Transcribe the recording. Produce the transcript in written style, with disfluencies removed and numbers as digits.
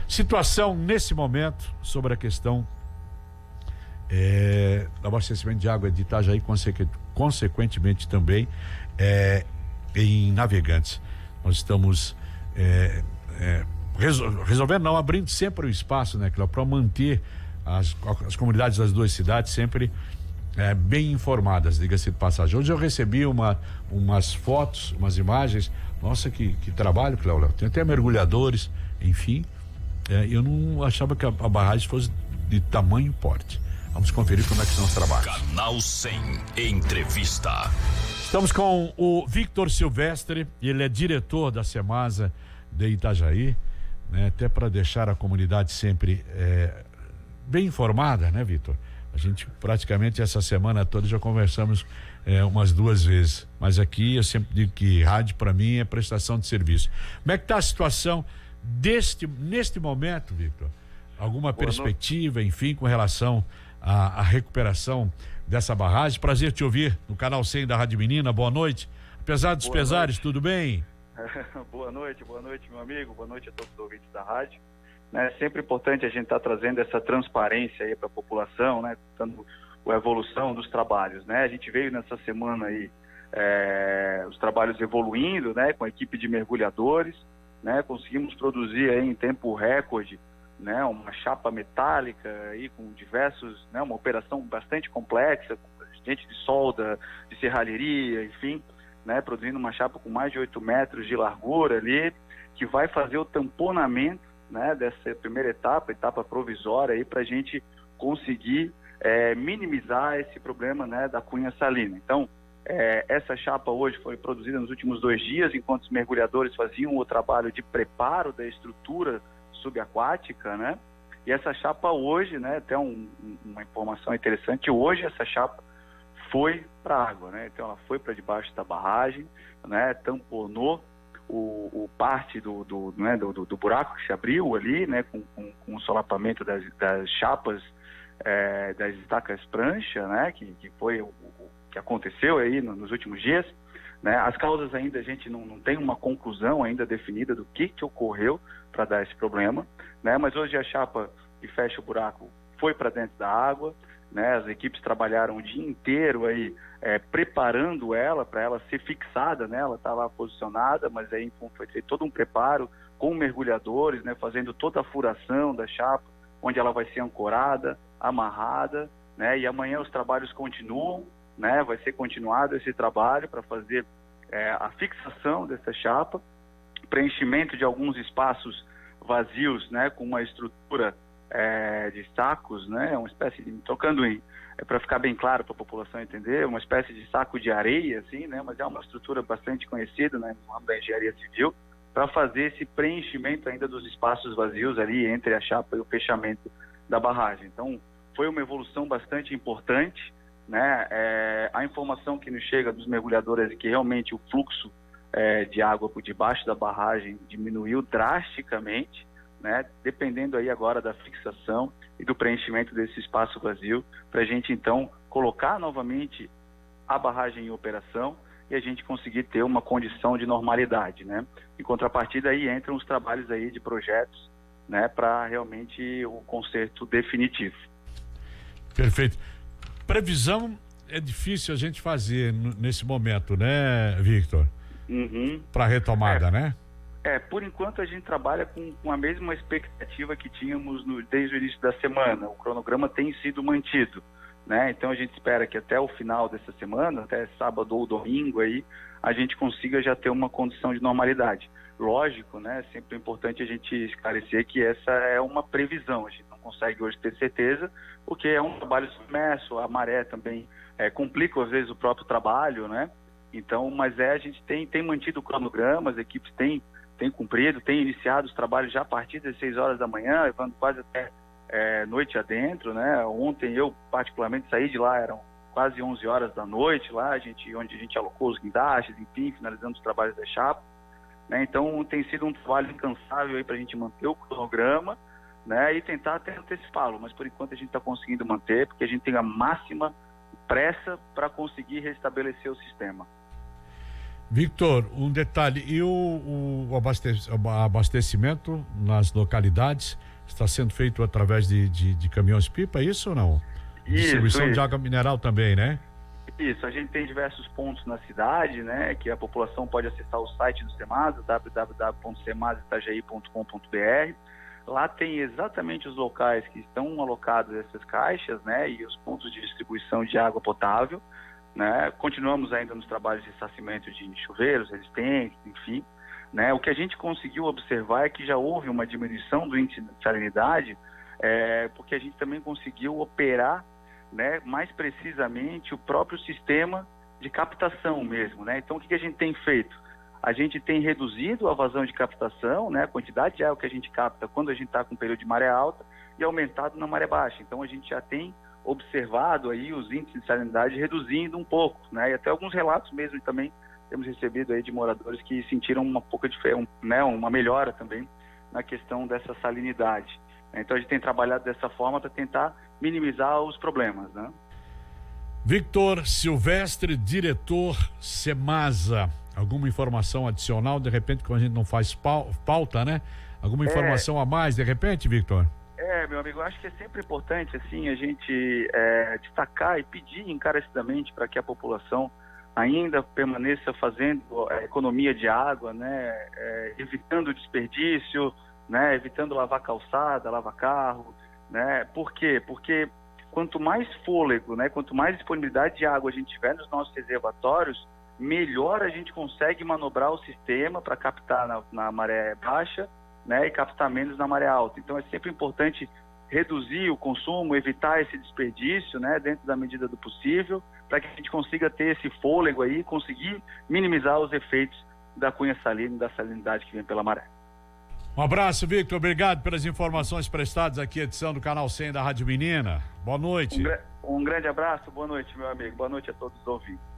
Situação nesse momento sobre a questão do abastecimento de água de Itajaí, consequentemente também em Navegantes. Nós estamos resolvendo, não, abrindo sempre o espaço, né, Cléo, para manter as comunidades das duas cidades sempre bem informadas, diga-se de passagem. Hoje eu recebi umas fotos, umas imagens. Nossa, que trabalho, Cléo. Tem até mergulhadores, enfim. Eu não achava que a barragem fosse de tamanho e porte. Vamos conferir como é que são os trabalhos. Canal 100 Entrevista. Estamos com o Victor Silvestre, ele é diretor da Semasa de Itajaí, né? Até para deixar a comunidade sempre bem informada, né, Victor? A gente praticamente essa semana toda já conversamos umas 2 vezes, mas aqui eu sempre digo que rádio para mim é prestação de serviço. Como é que está a situação neste momento, Victor? Alguma perspectiva, enfim, com relação à recuperação dessa barragem? Prazer te ouvir no canal 100 da Rádio Menina. Boa noite. Apesar dos pesares, tudo bem? Boa noite, meu amigo. Boa noite a todos os ouvintes da rádio. É sempre importante a gente estar trazendo essa transparência aí para a população, né? Dando a evolução dos trabalhos, né? A gente veio nessa semana aí os trabalhos evoluindo, né? Com a equipe de mergulhadores, né? Conseguimos produzir aí em tempo recorde, né? Uma chapa metálica aí com diversos, né? Uma operação bastante complexa, com gente de solda, de serralheria, enfim, né? Produzindo uma chapa com mais de 8 metros de largura ali, que vai fazer o tamponamento, né, dessa primeira etapa provisória aí, para a gente conseguir minimizar esse problema, né, da cunha salina. Então, essa chapa hoje foi produzida nos últimos 2 dias, enquanto os mergulhadores faziam o trabalho de preparo da estrutura subaquática, né, e essa chapa hoje, né, até uma informação interessante, hoje essa chapa foi para a água, né, então ela foi para debaixo da barragem, né, tamponou o parte do buraco que se abriu ali, né, com o solapamento das chapas, das estacas prancha, né, que foi o que aconteceu aí nos últimos dias, né. As causas ainda a gente não tem uma conclusão ainda definida do que ocorreu para dar esse problema, né, mas hoje a chapa que fecha o buraco foi para dentro da água, né, as equipes trabalharam o dia inteiro aí preparando ela para ela ser fixada, né, ela está lá posicionada, mas aí foi feito todo um preparo com mergulhadores, né, fazendo toda a furação da chapa, onde ela vai ser ancorada, amarrada, né, e amanhã os trabalhos continuam, né, vai ser continuado esse trabalho para fazer a fixação dessa chapa, preenchimento de alguns espaços vazios, né, com uma estrutura de sacos, né, uma espécie de, trocando para ficar bem claro para a população entender, uma espécie de saco de areia, assim, né, mas é uma estrutura bastante conhecida, né, no ramo da engenharia civil, para fazer esse preenchimento ainda dos espaços vazios ali entre a chapa e o fechamento da barragem. Então, foi uma evolução bastante importante, né, a informação que nos chega dos mergulhadores é que realmente o fluxo de água por debaixo da barragem diminuiu drasticamente, né, dependendo aí agora da fixação e do preenchimento desse espaço vazio, para a gente então colocar novamente a barragem em operação e a gente conseguir ter uma condição de normalidade, né? Em contrapartida aí entram os trabalhos aí de projetos, né, para realmente o conserto definitivo. Perfeito. Previsão é difícil a gente fazer nesse momento, né, Victor? Uhum. Para retomada, né? Por enquanto a gente trabalha com a mesma expectativa que tínhamos desde o início da semana. O cronograma tem sido mantido, né? Então a gente espera que até o final dessa semana, até sábado ou domingo aí, a gente consiga já ter uma condição de normalidade. Lógico, né? Sempre é importante a gente esclarecer que essa é uma previsão. A gente não consegue hoje ter certeza, porque é um trabalho submerso, a maré também complica às vezes o próprio trabalho, né? Então, mas a gente tem mantido o cronograma, as equipes têm cumprido, tem iniciado os trabalhos já a partir das 6 horas da manhã, levando quase até noite adentro, né? Ontem eu particularmente saí de lá, eram quase 11 horas da noite lá, onde a gente alocou os guindastes, enfim, finalizando os trabalhos da chapa, né? Então tem sido um trabalho incansável aí para a gente manter o cronograma, né? E tentar até antecipá-lo, mas por enquanto a gente está conseguindo manter, porque a gente tem a máxima pressa para conseguir restabelecer o sistema. Victor, um detalhe, e o abastecimento nas localidades está sendo feito através de caminhões-pipa, isso ou não? Distribuição de água mineral também, né? Isso, a gente tem diversos pontos na cidade, né, que a população pode acessar o site do Semasa, www.semasitajaí.com.br. Lá tem exatamente os locais que estão alocados essas caixas, né, e os pontos de distribuição de água potável, né. Continuamos ainda nos trabalhos de ressarcimento de chuveiros resistentes, enfim, né. O que a gente conseguiu observar é que já houve uma diminuição do índice de salinidade, porque a gente também conseguiu operar, né, mais precisamente o próprio sistema de captação mesmo, né. Então, o que a gente tem feito? A gente tem reduzido a vazão de captação, né, a quantidade de água que a gente capta quando a gente está com período de maré alta e aumentado na maré baixa. Então, a gente já tem observado aí os índices de salinidade reduzindo um pouco, né, e até alguns relatos mesmo também temos recebido aí de moradores que sentiram uma pouca diferença, né, uma melhora também na questão dessa salinidade. Então, a gente tem trabalhado dessa forma para tentar minimizar os problemas, né? Victor Silvestre, diretor Semasa. Alguma informação adicional, de repente, quando a gente não faz pauta, né? Alguma informação a mais, de repente, Victor? Meu amigo, eu acho que é sempre importante, assim, a gente destacar e pedir encarecidamente para que a população ainda permaneça fazendo economia de água, né? Evitando o desperdício, né? Evitando lavar calçada, lavar carro, né? Por quê? Porque quanto mais fôlego, né? Quanto mais disponibilidade de água a gente tiver nos nossos reservatórios, melhor a gente consegue manobrar o sistema para captar na maré baixa, né, e captar menos na maré alta. Então é sempre importante reduzir o consumo, evitar esse desperdício, né, dentro da medida do possível, para que a gente consiga ter esse fôlego aí, conseguir minimizar os efeitos da cunha salina e da salinidade que vem pela maré. Um abraço, Victor. Obrigado pelas informações prestadas aqui, edição do Canal 100 da Rádio Menina. Boa noite. Um grande abraço, boa noite, meu amigo. Boa noite a todos os ouvintes.